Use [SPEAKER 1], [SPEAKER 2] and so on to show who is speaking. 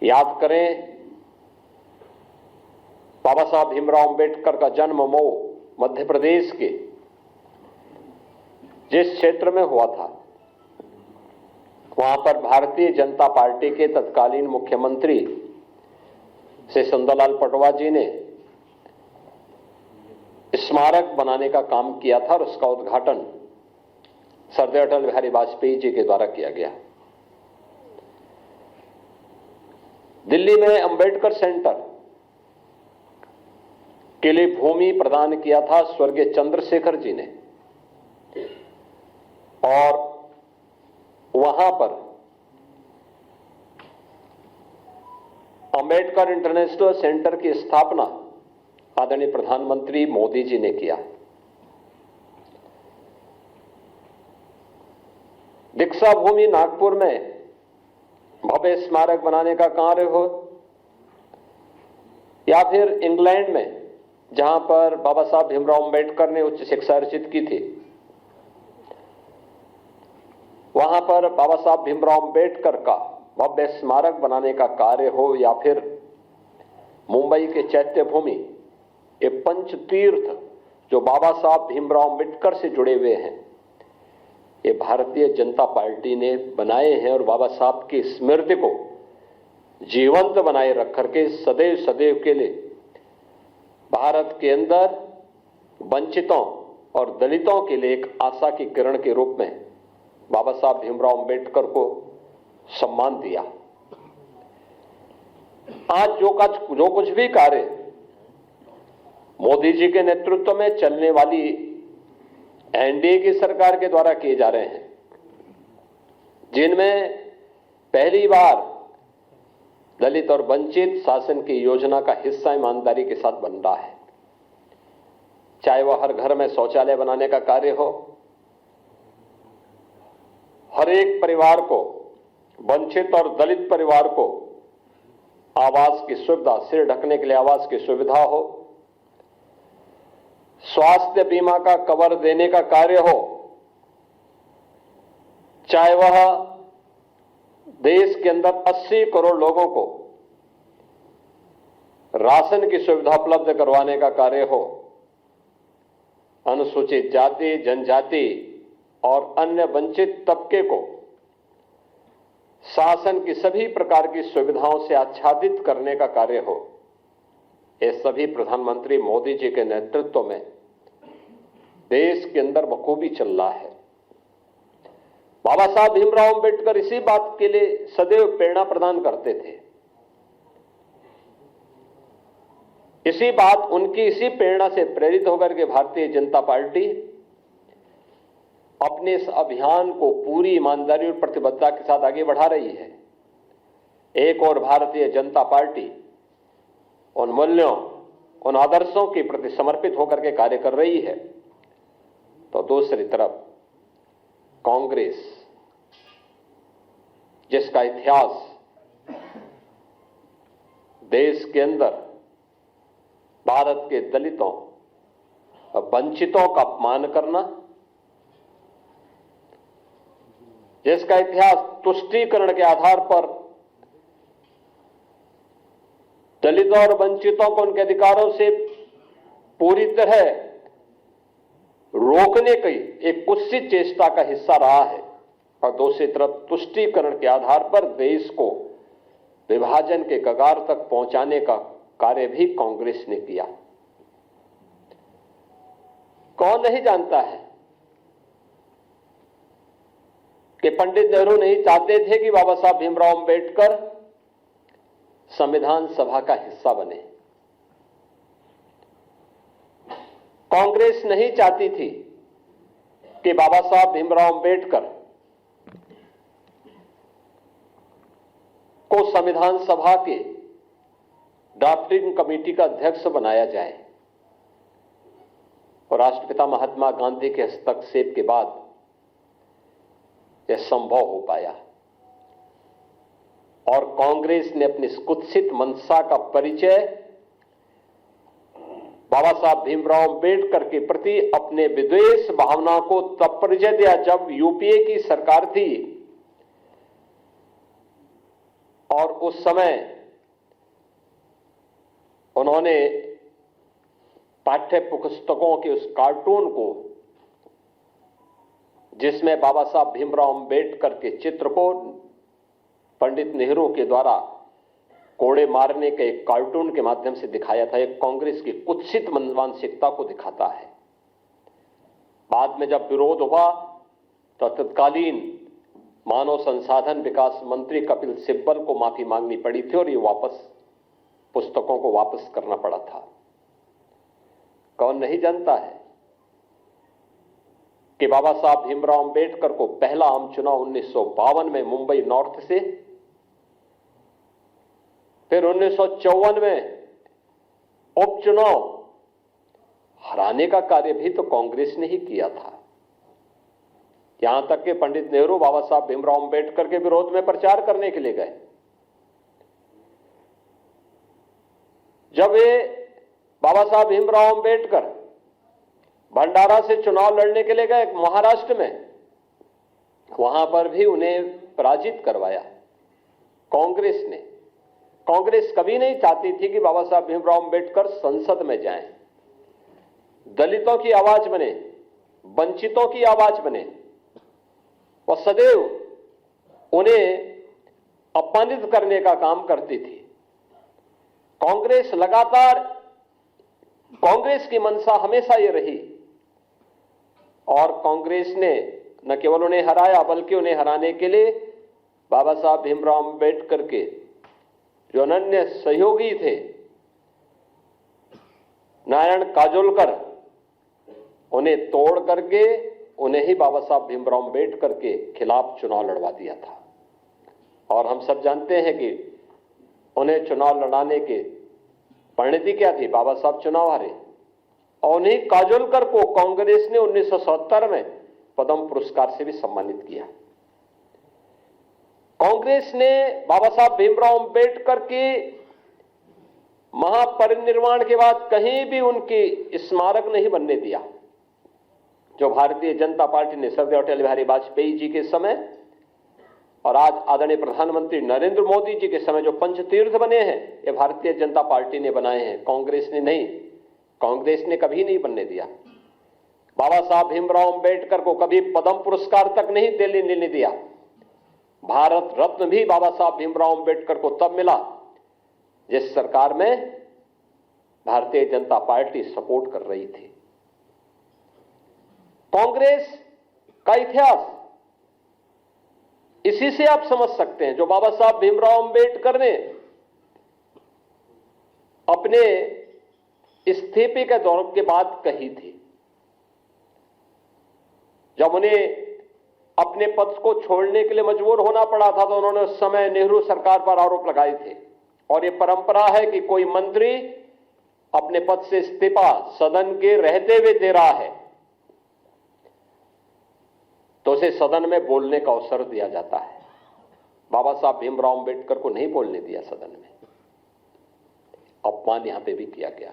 [SPEAKER 1] याद करें, बाबा साहब भीमराव अंबेडकर का जन्म मऊ मध्य प्रदेश के जिस क्षेत्र में हुआ था, वहां पर भारतीय जनता पार्टी के तत्कालीन मुख्यमंत्री श्री सुंदरलाल पटवा जी ने स्मारक बनाने का काम किया था और उसका उद्घाटन सरदार अटल बिहारी वाजपेयी जी के द्वारा किया गया। दिल्ली में अंबेडकर सेंटर के लिए भूमि प्रदान किया था स्वर्गीय चंद्रशेखर जी ने, और वहां पर अंबेडकर इंटरनेशनल सेंटर की स्थापना आदरणीय प्रधानमंत्री मोदी जी ने किया। दीक्षा भूमि नागपुर में भव्य स्मारक बनाने का कार्य हो, या फिर इंग्लैंड में जहां पर बाबा साहब भीमराव अंबेडकर ने उच्च शिक्षा अर्जित की थी, वहां पर बाबा साहब भीमराव अंबेडकर का भव्य स्मारक बनाने का कार्य हो, या फिर मुंबई के चैत्य भूमि, ये पंच तीर्थ जो बाबा साहब भीमराव अंबेडकर से जुड़े हुए हैं, ये भारतीय जनता पार्टी ने बनाए हैं और बाबा साहब की स्मृति को जीवंत बनाए रख करके सदैव सदैव के लिए भारत के अंदर वंचितों और दलितों के लिए एक आशा की किरण के रूप में बाबा साहब भीमराव अंबेडकर को सम्मान दिया। आज जो कुछ भी कार्य मोदी जी के नेतृत्व में चलने वाली एनडीए की सरकार के द्वारा किए जा रहे हैं, जिनमें पहली बार दलित और वंचित शासन की योजना का हिस्सा ईमानदारी के साथ बन रहा है, चाहे वह हर घर में शौचालय बनाने का कार्य हो, हर एक परिवार को, वंचित और दलित परिवार को आवास की सुविधा, सिर ढकने के लिए आवास की सुविधा हो, स्वास्थ्य बीमा का कवर देने का कार्य हो, चाहे वह देश के अंदर 80 करोड़ लोगों को राशन की सुविधा उपलब्ध करवाने का कार्य हो, अनुसूचित जाति, जनजाति और अन्य वंचित तबके को शासन की सभी प्रकार की सुविधाओं से आच्छादित करने का कार्य हो, ये सभी प्रधानमंत्री मोदी जी के नेतृत्व में देश के अंदर बखूबी चल रहा है। बाबा साहब भीमराव अंबेडकर इसी बात के लिए सदैव प्रेरणा प्रदान करते थे। इसी प्रेरणा से प्रेरित होकर के भारतीय जनता पार्टी अपने इस अभियान को पूरी ईमानदारी और प्रतिबद्धता के साथ आगे बढ़ा रही है। एक और भारतीय जनता पार्टी उन मूल्यों, उन आदर्शों के प्रति समर्पित होकर के कार्य कर रही है, तो दूसरी तरफ कांग्रेस, जिसका इतिहास देश के अंदर भारत के दलितों और वंचितों का अपमान करना, जिसका इतिहास तुष्टीकरण के आधार पर दलितों और वंचितों को उनके अधिकारों से पूरी तरह रोकने की एक कुत्सित चेष्टा का हिस्सा रहा है, और दूसरी तरफ तुष्टीकरण के आधार पर देश को विभाजन के कगार तक पहुंचाने का कार्य भी कांग्रेस ने किया। कौन नहीं जानता है कि पंडित नेहरू नहीं चाहते थे कि बाबा साहब भीमराव अंबेडकर संविधान सभा का हिस्सा बने। कांग्रेस नहीं चाहती थी कि बाबा साहब भीमराव अंबेडकर को संविधान सभा के ड्राफ्टिंग कमेटी का अध्यक्ष बनाया जाए, और राष्ट्रपिता महात्मा गांधी के हस्तक्षेप के बाद यह संभव हो पाया, और कांग्रेस ने अपनी कुत्सित मंशा का परिचय बाबा साहब भीमराव अंबेडकर के प्रति अपने विद्वेष भावना को तब परिचय दिया जब यूपीए की सरकार थी और उस समय उन्होंने पाठ्य पुस्तकों के उस कार्टून को, जिसमें बाबा साहब भीमराव अंबेडकर के चित्र को पंडित नेहरू के द्वारा कोड़े मारने के एक कार्टून के माध्यम से दिखाया था, एक कांग्रेस की कुत्सित मानसिकता को दिखाता है। बाद में जब विरोध हुआ तो तत्कालीन मानव संसाधन विकास मंत्री कपिल सिब्बल को माफी मांगनी पड़ी थी और ये पुस्तकों को वापस करना पड़ा था। कौन नहीं जानता है कि बाबा साहब भीमराव अंबेडकर को पहला आम चुनाव 1952 में मुंबई नॉर्थ से, फिर 1954 में उपचुनाव हराने का कार्य भी तो कांग्रेस ने ही किया था। यहां तक कि पंडित नेहरू बाबा साहब भीमराव अंबेडकर के विरोध में प्रचार करने के लिए गए। जब वे बाबा साहब भीमराव अंबेडकर भंडारा से चुनाव लड़ने के लिए गए महाराष्ट्र में, वहां पर भी उन्हें पराजित करवाया कांग्रेस ने। कांग्रेस कभी नहीं चाहती थी कि बाबा साहब भीमराव अंबेडकर संसद में जाएं, दलितों की आवाज बने, वंचितों की आवाज बने। वह सदैव उन्हें अपमानित करने का काम करती थी। कांग्रेस की मंशा हमेशा ये रही, और कांग्रेस ने न केवल उन्हें हराया बल्कि उन्हें हराने के लिए बाबा साहब भीमराव अंबेडकर के जो अनन्य सहयोगी थे नारायण काजोलकर, उन्हें तोड़ करके उन्हें ही बाबा साहब भीमराव अंबेडकर के खिलाफ चुनाव लड़वा दिया था। और हम सब जानते हैं कि उन्हें चुनाव लड़ाने के परिणति क्या थी, बाबा साहब चुनाव हारे। और उन्हीं काजोलकर को कांग्रेस ने 1970 में पद्म पुरस्कार से भी सम्मानित किया। कांग्रेस ने बाबा साहब भीमराव अंबेडकर के महापरिनिर्वाण के बाद कहीं भी उनकी स्मारक नहीं बनने दिया। जो भारतीय जनता पार्टी ने स्वर्गीय अटल बिहारी वाजपेयी जी के समय और आज आदरणीय प्रधानमंत्री नरेंद्र मोदी जी के समय जो पंचतीर्थ बने हैं, ये भारतीय जनता पार्टी ने बनाए हैं, कांग्रेस ने नहीं। कांग्रेस ने कभी नहीं बनने दिया। बाबा साहब भीमराव अंबेडकर को कभी पद्म पुरस्कार तक नहीं लेने दिया। भारत रत्न भी बाबा साहब भीमराव अंबेडकर को तब मिला जिस सरकार में भारतीय जनता पार्टी सपोर्ट कर रही थी। कांग्रेस का इतिहास इसी से आप समझ सकते हैं। जो बाबा साहब भीमराव अंबेडकर ने अपने इस्तीफे के दौर के बाद कही थी, जब उन्हें अपने पद को छोड़ने के लिए मजबूर होना पड़ा था, तो उन्होंने उस समय नेहरू सरकार पर आरोप लगाए थे। और यह परंपरा है कि कोई मंत्री अपने पद से इस्तीफा सदन के रहते हुए दे रहा है तो उसे सदन में बोलने का अवसर दिया जाता है। बाबा साहब भीमराव अंबेडकर को नहीं बोलने दिया सदन में, अपमान यहां पे भी किया गया।